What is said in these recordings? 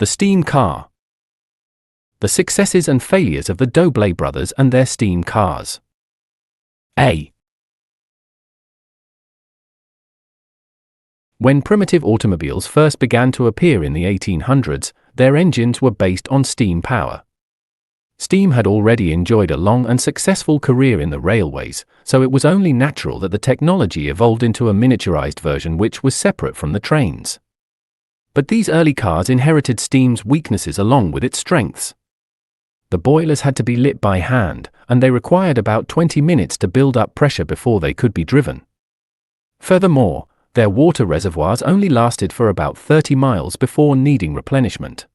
The steam car. The successes and failures of the Doble brothers and their steam cars. A. When primitive automobiles first began to appear in the 1800s, their engines were based on steam power. Steam had already enjoyed a long and successful career in the railways, so it was only natural that the technology evolved into a miniaturized version which was separate from the trains. But these early cars inherited steam's weaknesses along with its strengths. The boilers had to be lit by hand, and they required about 20 minutes to build up pressure before they could be driven. Furthermore, their water reservoirs only lasted for about 30 miles before needing replenishment.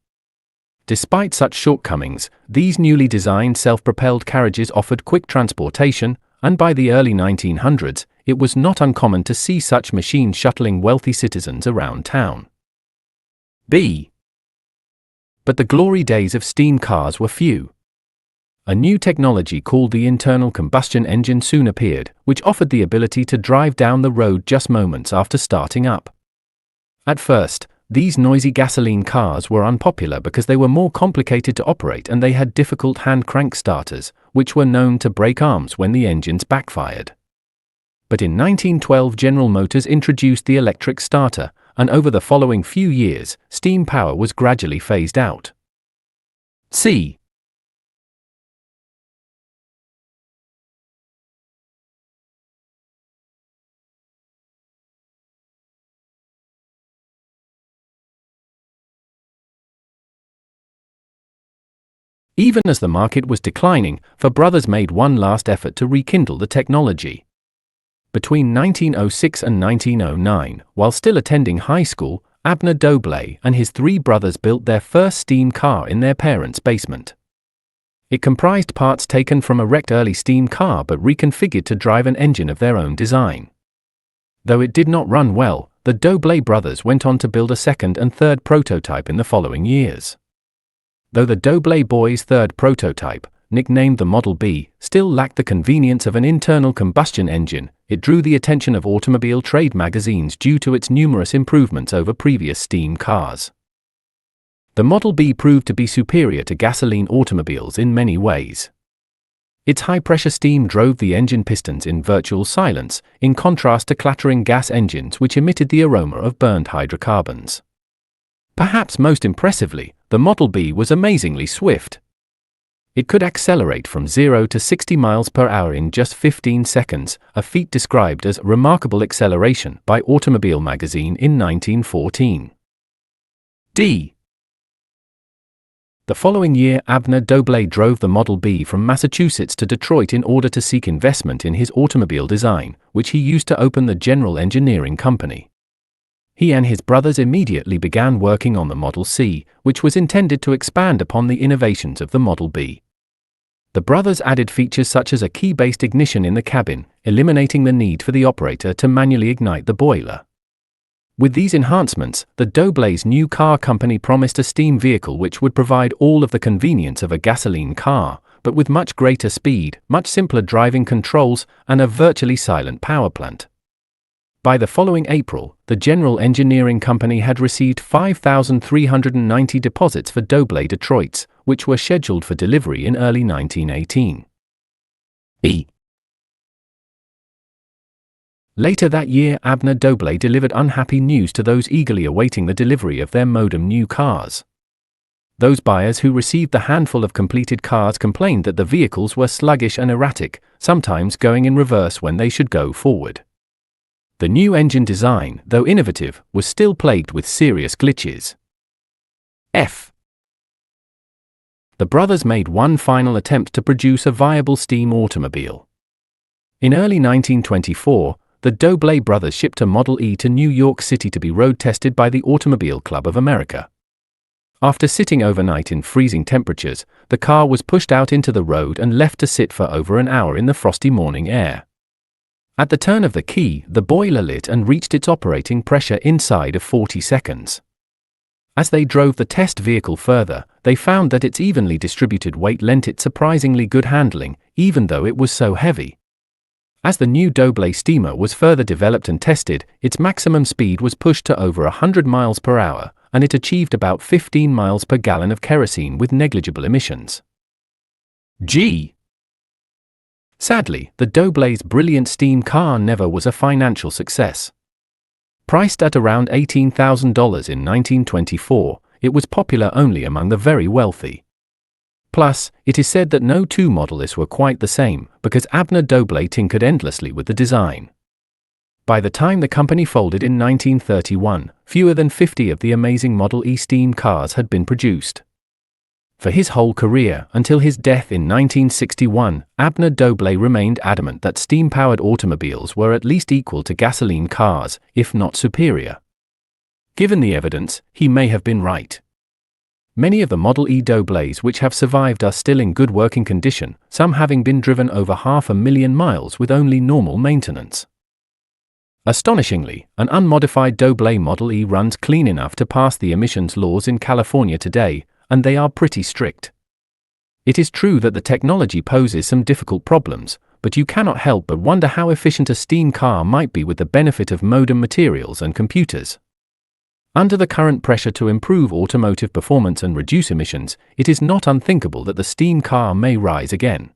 Despite such shortcomings, these newly designed self-propelled carriages offered quick transportation, and by the early 1900s, it was not uncommon to see such machines shuttling wealthy citizens around town. B. But the glory days of steam cars were few. A new technology called the internal combustion engine soon appeared, which offered the ability to drive down the road just moments after starting up. At first, these noisy gasoline cars were unpopular because they were more complicated to operate and they had difficult hand crank starters, which were known to break arms when the engines backfired. But in 1912 General Motors introduced the electric starter, and over the following few years, steam power was gradually phased out. C. Even as the market was declining, the brothers made one last effort to rekindle the technology. Between 1906 and 1909, while still attending high school, Abner Doble and his three brothers built their first steam car in their parents' basement. It comprised parts taken from a wrecked early steam car but reconfigured to drive an engine of their own design. Though it did not run well, the Doble brothers went on to build a second and third prototype in the following years. Though the Doble boys' third prototype, nicknamed the Model B, still lacked the convenience of an internal combustion engine, it drew the attention of automobile trade magazines due to its numerous improvements over previous steam cars. The Model B proved to be superior to gasoline automobiles in many ways. Its high-pressure steam drove the engine pistons in virtual silence, in contrast to clattering gas engines which emitted the aroma of burned hydrocarbons. Perhaps most impressively, the Model B was amazingly swift. It could accelerate from 0 to 60 miles per hour in just 15 seconds, a feat described as remarkable acceleration by Automobile magazine in 1914. D. The following year, Abner Doble drove the Model B from Massachusetts to Detroit in order to seek investment in his automobile design, which he used to open the General Engineering Company. He and his brothers immediately began working on the Model C, which was intended to expand upon the innovations of the Model B. The brothers added features such as a key-based ignition in the cabin, eliminating the need for the operator to manually ignite the boiler. With these enhancements, the Doble's new car company promised a steam vehicle which would provide all of the convenience of a gasoline car, but with much greater speed, much simpler driving controls, and a virtually silent power plant. By the following April, the General Engineering Company had received 5,390 deposits for Doble Detroits, which were scheduled for delivery in early 1918. E. Later that year, Abner Doble delivered unhappy news to those eagerly awaiting the delivery of their modem new cars. Those buyers who received the handful of completed cars complained that the vehicles were sluggish and erratic, sometimes going in reverse when they should go forward. The new engine design, though innovative, was still plagued with serious glitches. F. The brothers made one final attempt to produce a viable steam automobile. In early 1924, the Doble brothers shipped a Model E to New York City to be road-tested by the Automobile Club of America. After sitting overnight in freezing temperatures, the car was pushed out into the road and left to sit for over an hour in the frosty morning air. At the turn of the key, the boiler lit and reached its operating pressure inside of 40 seconds. As they drove the test vehicle further, they found that its evenly distributed weight lent it surprisingly good handling, even though it was so heavy. As the new Doble steamer was further developed and tested, its maximum speed was pushed to over 100 miles per hour, and it achieved about 15 miles per gallon of kerosene with negligible emissions. G. Sadly, the Doblay's brilliant steam car never was a financial success. Priced at around $18,000 in 1924, it was popular only among the very wealthy. Plus, it is said that no two models were quite the same, because Abner Dobley tinkered endlessly with the design. By the time the company folded in 1931, fewer than 50 of the amazing Model E steam cars had been produced. For his whole career, until his death in 1961, Abner Dobley remained adamant that steam-powered automobiles were at least equal to gasoline cars, if not superior. Given the evidence, he may have been right. Many of the Model E Doblays which have survived are still in good working condition, some having been driven over 500,000 miles with only normal maintenance. Astonishingly, an unmodified Dobley Model E runs clean enough to pass the emissions laws in California today, and they are pretty strict. It is true that the technology poses some difficult problems, but you cannot help but wonder how efficient a steam car might be with the benefit of modern materials and computers. Under the current pressure to improve automotive performance and reduce emissions, it is not unthinkable that the steam car may rise again.